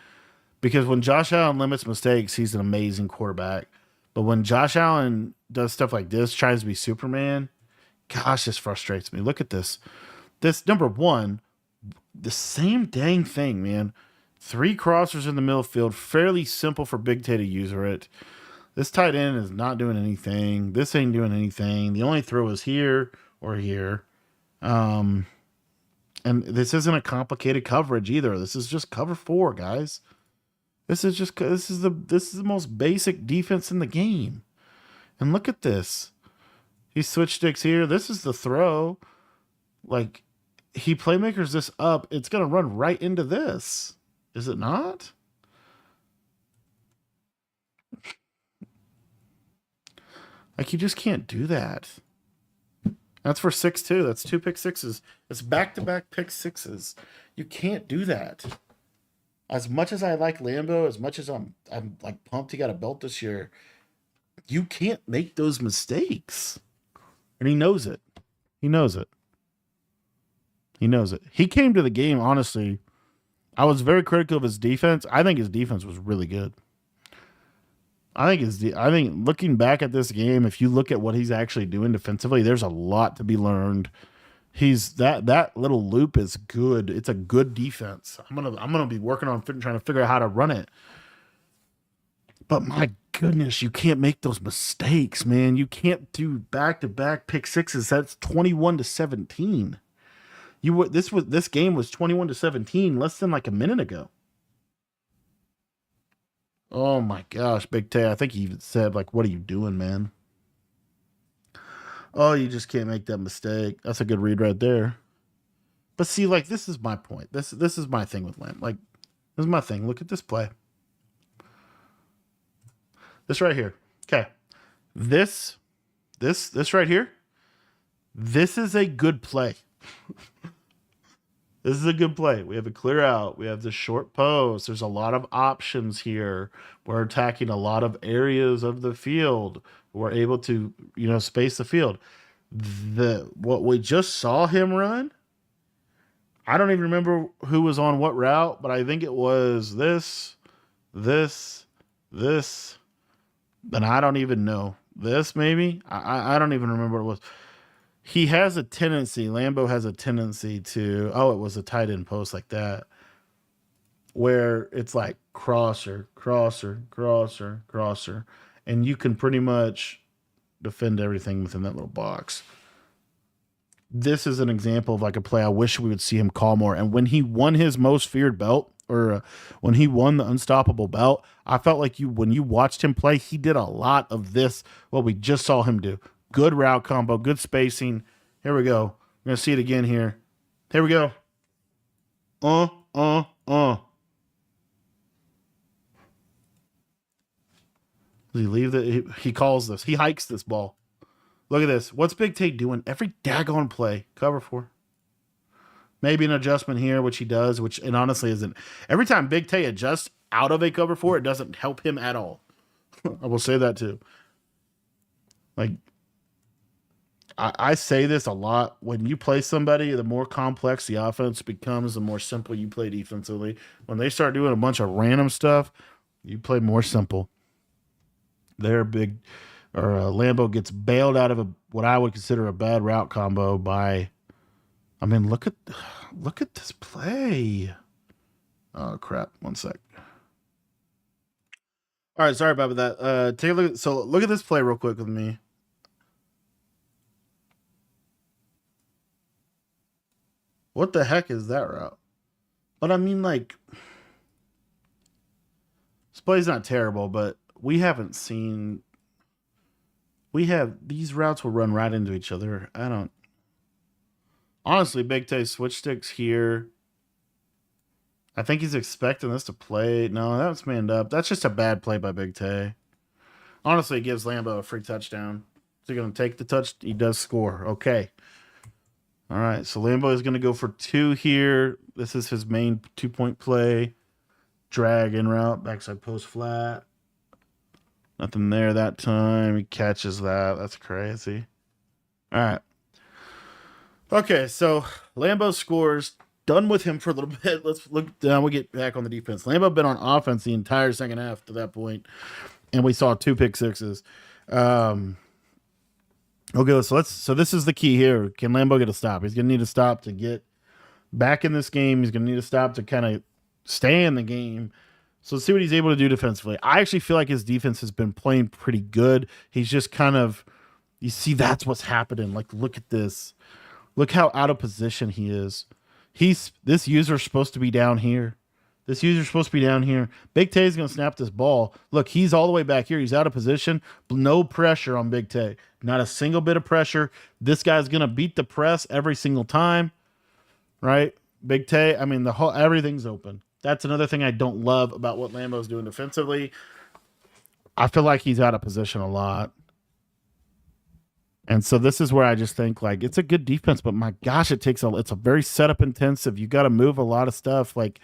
Because when Josh Allen limits mistakes, he's an amazing quarterback. But when Josh Allen does stuff like this, tries to be Superman, gosh, this frustrates me. Look at this. This, number one, the same dang thing, man. 3 crossers in the middle field. Fairly simple for Big Tay to use it. This tight end is not doing anything. This ain't doing anything. The only throw is here or here. And this isn't a complicated coverage either. This is just cover 4, guys. This is the most basic defense in the game. And look at this. He switch sticks here. This is the throw. Like, he playmakers this up. It's gonna run right into this. Is it not? Like, you just can't do that. That's for 6-2. That's 2 pick sixes. It's back-to-back pick sixes. You can't do that. As much as I like Lambo, as much as I'm like pumped he got a belt this year, you can't make those mistakes. And he knows it. He knows it. He knows it. He came to the game, honestly. I was very critical of his defense. I think his defense was really good. I think looking back at this game, if you look at what he's actually doing defensively, there's a lot to be learned. He's that little loop is good. It's a good defense. I'm gonna be working on trying to figure out how to run it. But my goodness, you can't make those mistakes, man. You can't do back-to-back pick sixes. That's 21-17. This game was 21-17 less than like a minute ago. Oh my gosh, Big Tay. I think he even said, like, what are you doing, man? Oh, you just can't make that mistake. That's a good read right there. But see, like, this is my point. This is my thing with Lamb. Like, this is my thing. Look at this play. This right here. Okay. This right here. This is a good play. This is a good play. We have a clear out. We have the short post. There's a lot of options here. We're attacking a lot of areas of the field. We're able to, space the field. What we just saw him run, I don't even remember who was on what route, but I think it was this, and I don't even know. This maybe? I don't even remember what it was. He has a tendency, Lambo has a tendency to, it was a tight end post like that, where it's like crosser, and you can pretty much defend everything within that little box. This is an example of like a play I wish we would see him call more. And when he won his most feared belt, or when he won the unstoppable belt, I felt like when you watched him play, he did a lot of this, what we just saw him do. Good route combo, good spacing. Here we go. We're going to see it again here. Here we go. Does he leave he calls this. He hikes this ball. Look at this. What's Big Tate doing? Every daggone play. Cover 4. Maybe an adjustment here, which he does, which it honestly isn't. Every time Big Tate adjusts out of a cover 4, it doesn't help him at all. I will say that too. Like, I say this a lot. When you play somebody, the more complex the offense becomes, the more simple you play defensively. When they start doing a bunch of random stuff, you play more simple. Lambo gets bailed out of what I would consider a bad route combo by. I mean, look at this play. Oh crap! 1 sec. All right, sorry about that. Take a look. So look at this play real quick with me. What the heck is that route? But I mean, like, this play's not terrible, but we haven't seen. These routes will run right into each other. Honestly, Big Tay switch sticks here. I think he's expecting this to play. No, that's manned up. That's just a bad play by Big Tay. Honestly, it gives Lambo a free touchdown. Is he going to take the touch? He does score. Okay. All right, so Lambo is going to go for 2 here. This is his main 2-point play. Drag in route, backside post flat. Nothing there that time. He catches that. That's crazy. All right. Okay, so Lambo scores. Done with him for a little bit. Let's look down. We'll get back on the defense. Lambo been on offense the entire second half to that point, and we saw 2 pick sixes. Okay, so this is the key here. Can Lambo get a stop? He's going to need a stop to get back in this game. He's going to need a stop to kind of stay in the game. So let's see what he's able to do defensively. I actually feel like his defense has been playing pretty good. He's just kind of, you see, that's what's happening. Like, look at this. Look how out of position he is. This user's supposed to be down here. This user's supposed to be down here. Big Tay's going to snap this ball. Look, he's all the way back here. He's out of position. No pressure on Big Tay. Not a single bit of pressure. This guy's going to beat the press every single time, right? Big Tay, I mean, everything's open. That's another thing I don't love about what Lambo's doing defensively. I feel like he's out of position a lot. And so this is where I just think like it's a good defense, but my gosh, it's a very setup intensive. You got to move a lot of stuff. Like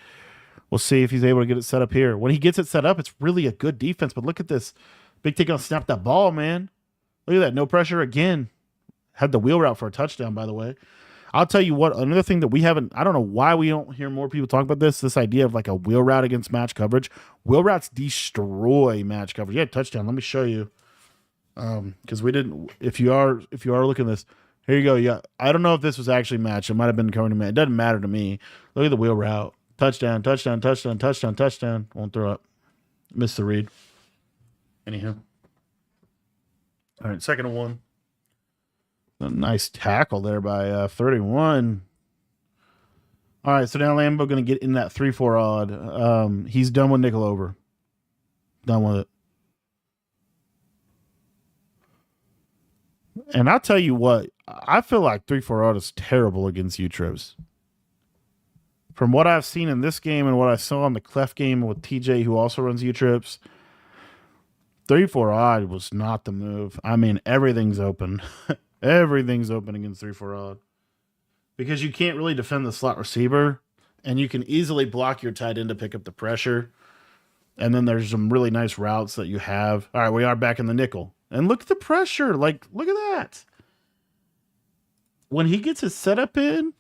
we'll see if he's able to get it set up here. When he gets it set up, it's really a good defense. But look at this, Big Tay gonna snap that ball, man. Look at that, no pressure again. Had the wheel route for a touchdown, by the way. I'll tell you what, another thing that we haven't, I don't know why we don't hear more people talk about this idea of like a wheel route against match coverage. Wheel routes destroy match coverage. Yeah, touchdown. Let me show you. Because we didn't. If you are looking at this, here you go. Yeah, I don't know if this was actually matched. It might have been covering a man. It doesn't matter to me. Look at the wheel route. Touchdown, touchdown, touchdown, touchdown, touchdown. Won't throw up. Missed the read. Anyhow. All right, 2nd and 1. A nice tackle there by 31. All right, so now Lambo going to get in that 3-4 odd. He's done with nickel over. Done with it. And I'll tell you what, I feel like 3-4 odd is terrible against U-Trips. From what I've seen in this game and what I saw in the Clef game with TJ, who also runs U-Trips, 3-4 odd was not the move. I mean, everything's open. Everything's open against 3-4 odd. Because you can't really defend the slot receiver, and you can easily block your tight end to pick up the pressure. And then there's some really nice routes that you have. All right, we are back in the nickel. And look at the pressure. Like, look at that. When he gets his setup in,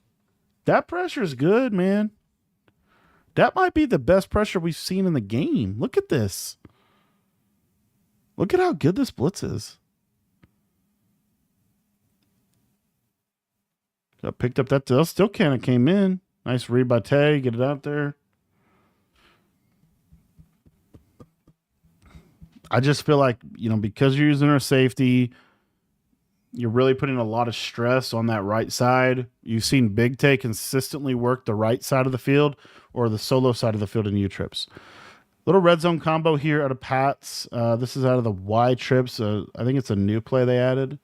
that pressure is good, man. That might be the best pressure we've seen in the game. Look at this. Look at how good this blitz is. Got picked up that still kind of came in. Nice read by Tay. Get it out there. I just feel like, because you're using our safety, you're really putting a lot of stress on that right side. You've seen Big Tay consistently work the right side of the field or the solo side of the field in U-Trips. Little red zone combo here out of Pats. This is out of the Y-Trips. I think it's a new play they added.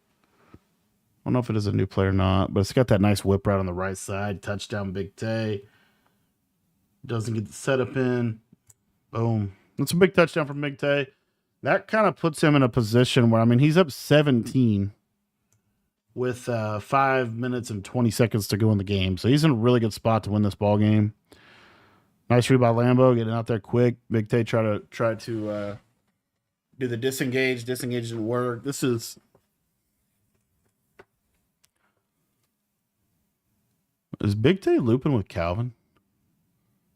I don't know if it is a new play or not, but it's got that nice whip route on the right side. Touchdown, Big Tay. Doesn't get the setup in. Boom. That's a big touchdown from Big Tay. That kind of puts him in a position where, he's up 17 with 5 minutes and 20 seconds to go in the game. So he's in a really good spot to win this ball game. Nice read by Lambo, getting out there quick. Big Tay try to do the disengage. Disengage didn't work. Is Big Tay looping with Calvin?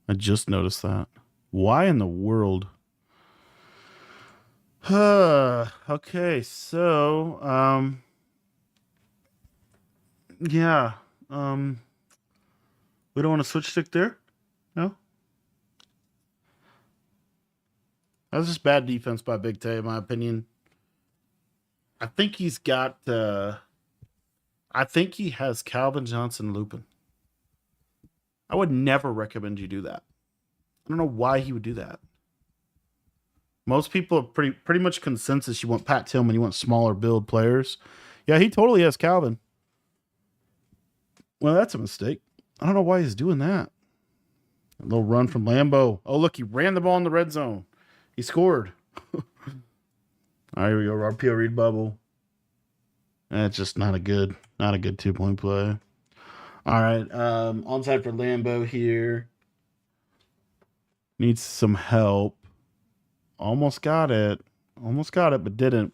I just noticed that. Why in the world? Okay, so yeah. We don't want to switch stick there? No? That's just bad defense by Big Tay, in my opinion. I think he has Calvin Johnson looping. I would never recommend you do that. I don't know why he would do that. Most people are pretty much consensus. You want Pat Tillman, you want smaller build players. Yeah, he totally has Calvin. Well, that's a mistake. I don't know why he's doing that. A little run from Lambo. Oh, look, he ran the ball in the red zone. He scored. All right, here we go. RPO read bubble. That's just not a good 2-point play. All right, onside for Lambo here. Needs some help. Almost got it, but didn't.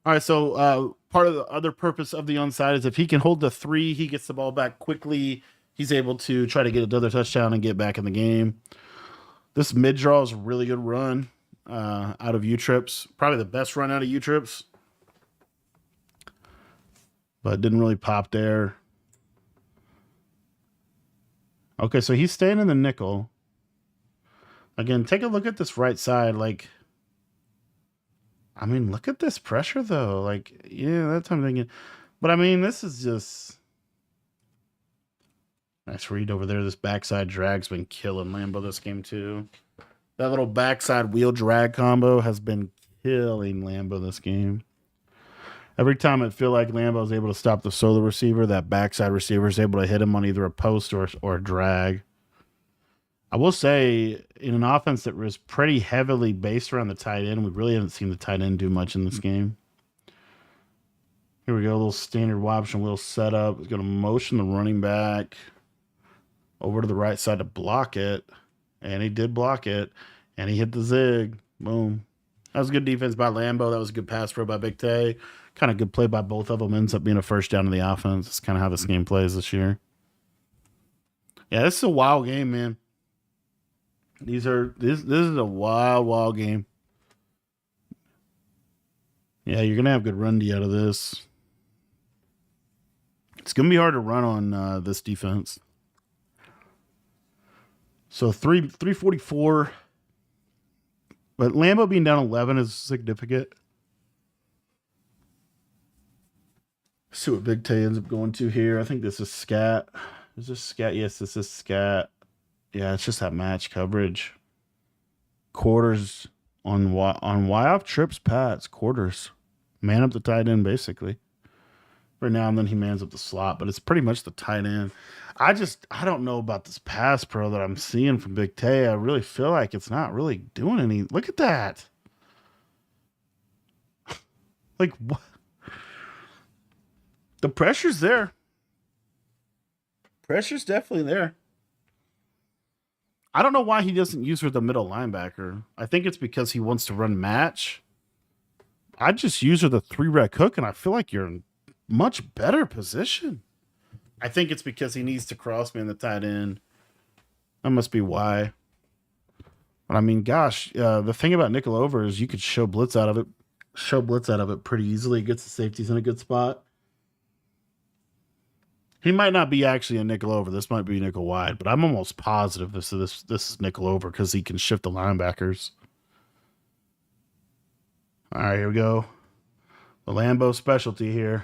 All right, so part of the other purpose of the onside is if he can hold the 3, he gets the ball back quickly. He's able to try to get another touchdown and get back in the game. This mid-draw is a really good run out of U-Trips. Probably the best run out of U-Trips. But didn't really pop there. Okay, so he's staying in the nickel. Again, take a look at this right side. Look at this pressure, though. Yeah, that's what I'm thinking. But, this is just... Nice read over there. This backside drag's been killing Lambo this game too. That little backside wheel drag combo has been killing Lambo this game. Every time I feel like Lambo's able to stop the solo receiver, that backside receiver is able to hit him on either a post or a drag. I will say, in an offense that was pretty heavily based around the tight end, we really haven't seen the tight end do much in this game. Here we go, a little standard wide option, wheel setup. He's going to motion the running back over to the right side to block it. And he did block it. And he hit the zig. Boom. That was good defense by Lambo. That was a good pass pro by Big Tay. Kind of good play by both of them. Ends up being a first down in the offense. That's kind of how this game plays this year. Yeah, this is a wild game, man. This is a wild game. Yeah, you're gonna have good run D out of this. It's gonna be hard to run on this defense. So 344. But Lambo being down 11 is significant. Let's see what Big Tay ends up going to here. I think this is scat. Is this scat? Yes, this is scat. Yeah, it's just that match coverage. Quarters on Y off trips, Pats. Quarters. Man up the tight end, basically. For now and then he mans up the slot, but it's pretty much the tight end. I don't know about this pass pro that I'm seeing from Big Tay. I really feel like it's not really doing any. Look at that. Like, what? The pressure's there. Pressure's definitely there. I don't know why he doesn't use her the middle linebacker. I think it's because he wants to run match. I just use her the 3-rec hook, and I feel like you're in much better position. I think it's because he needs to cross man the tight end. That must be why. But I mean, gosh, the thing about nickel over is you could show blitz out of it pretty easily. Gets the safeties in a good spot. He might not be actually a nickel over. This might be nickel wide, but I'm almost positive this is nickel over because he can shift the linebackers. All right, here we go. The Lambo specialty here.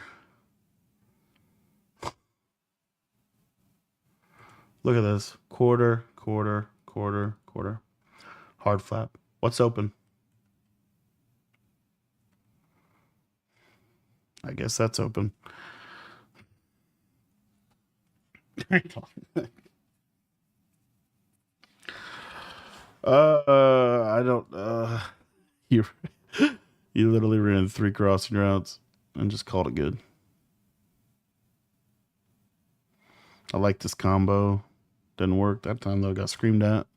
Look at this. Quarter. Hard flap. What's open? I guess that's open. I don't. You literally ran 3 crossing routes and just called it good. I like this combo. Didn't work that time though. Got screamed at.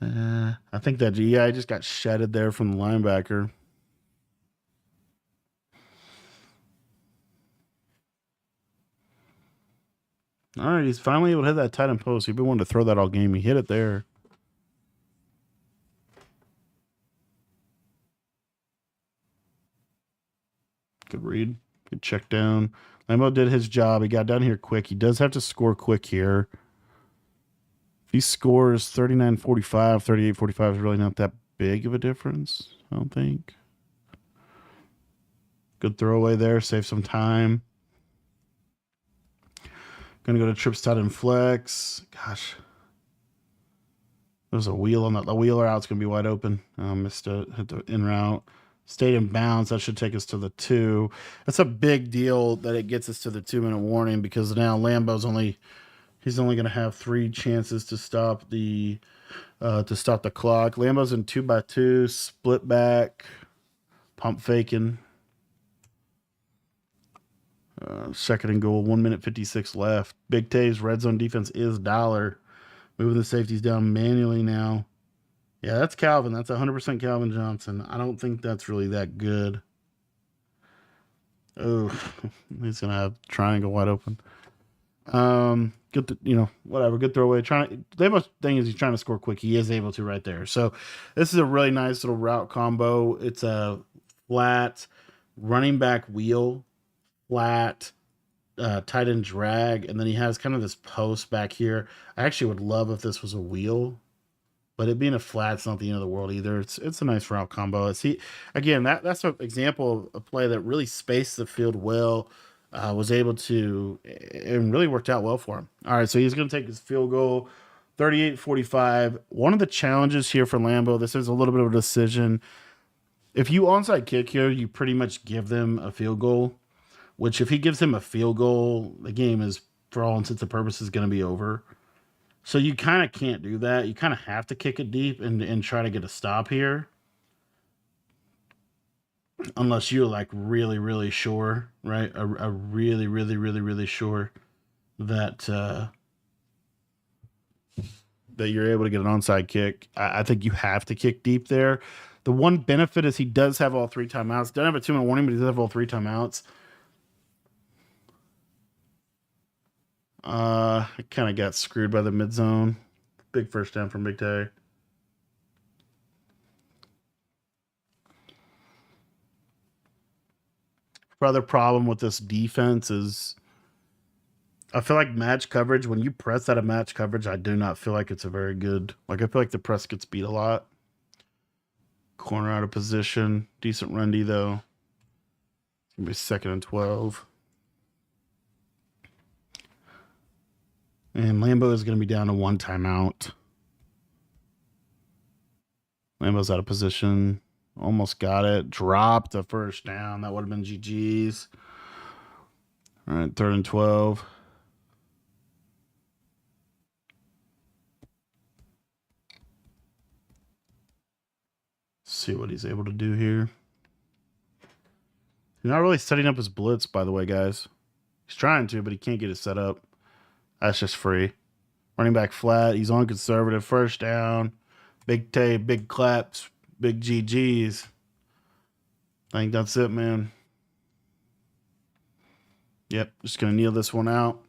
I think that GI just got shedded there from the linebacker. All right, he's finally able to hit that tight end post. He's been wanting to throw that all game. He hit it there. Good read. Good check down. Lambo did his job. He got down here quick. He does have to score quick here. If he scores 39-45, 38-45 is really not that big of a difference, I don't think. Good throwaway there. Save some time. Gonna go to trips tight end flex. Gosh. There's a wheel on that. The wheeler out's gonna be wide open. Missed it. Hit the in route. Stayed in bounds. That should take us to the 2. That's a big deal that it gets us to the 2-minute warning because now Lambo's he's only gonna have 3 chances to stop the clock. Lambo's in 2x2, split back, pump faking. Second and goal, 1 minute 56 left. Big Tay's red zone defense is dollar. Moving the safeties down manually now. Yeah, that's Calvin. That's 100% Calvin Johnson. I don't think that's really that good. Oh, he's going to have triangle wide open. Good, whatever. Good throwaway. The thing is he's trying to score quick. He is able to right there. So this is a really nice little route combo. It's a flat running back wheel, flat tight end drag, and then he has kind of this post back here. I actually would love if this was a wheel. But it being a flat's not the end of the world either. It's a nice route combo. That's an example of a play that really spaced the field well. was able to, and really worked out well for him. All right, so he's going to take his field goal, 38-45. One of the challenges here for Lambeau, this is a little bit of a decision. If you onside kick here, you pretty much give them a field goal, which if he gives him a field goal, the game is, for all intents and purposes, going to be over. So you kind of can't do that. You kind of have to kick it deep and try to get a stop here. Unless you're like really, really sure, right? A really, really, really, really sure that that you're able to get an onside kick. I think you have to kick deep there. The one benefit is he does have all 3 timeouts. Doesn't have a 2-minute warning, but he does have all 3 timeouts. I kind of got screwed by the mid zone. Big first down from Big Tay. Other problem with this defense is I feel like match coverage, when you press out of match coverage, I do not feel like it's a very good. Like, I feel like the press gets beat a lot. Corner out of position. Decent run D, though. It's going to be 2nd and 12. And Lambeau is going to be down to 1 timeout. Lambeau's out of position. Almost got it. Dropped a first down. That would have been GG's. All right, 3rd and 12. See what he's able to do here. He's not really setting up his blitz, by the way, guys. He's trying to, but he can't get it set up. That's just free. Running back flat. He's on conservative. First down. Big Tay, big claps, big GG's. I think that's it, man. Yep, just going to kneel this one out.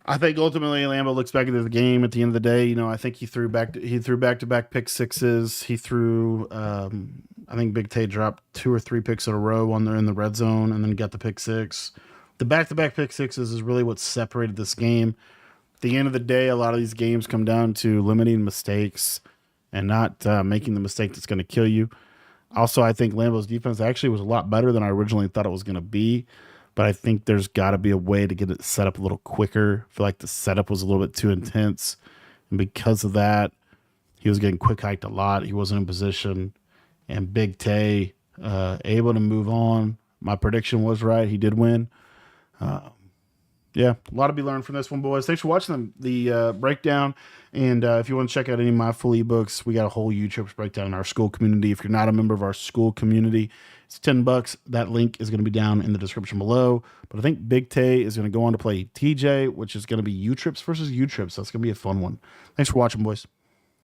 I think ultimately Lambeau looks back at the game at the end of the day. You know, I think he threw back-to-back pick sixes. He threw, I think Big Tay dropped 2 or 3 picks in a row on there in the red zone, and then got the pick six. The back-to-back pick sixes is really what separated this game. At the end of the day, a lot of these games come down to limiting mistakes and not making the mistake that's going to kill you. Also, I think Lambeau's defense actually was a lot better than I originally thought it was going to be. But I think there's got to be a way to get it set up a little quicker. I feel like the setup was a little bit too intense. And because of that, he was getting quick hiked a lot. He wasn't in position. And Big Tay able to move on. My prediction was right. He did win. Yeah, a lot to be learned from this one, boys. Thanks for watching the breakdown. And if you want to check out any of my full ebooks, we got a whole YouTube breakdown in our school community. If you're not a member of our school community, it's $10. That link is going to be down in the description below. But I think Big Tay is going to go on to play TJ, which is going to be U-Trips versus U-Trips. So that's going to be a fun one. Thanks for watching, boys.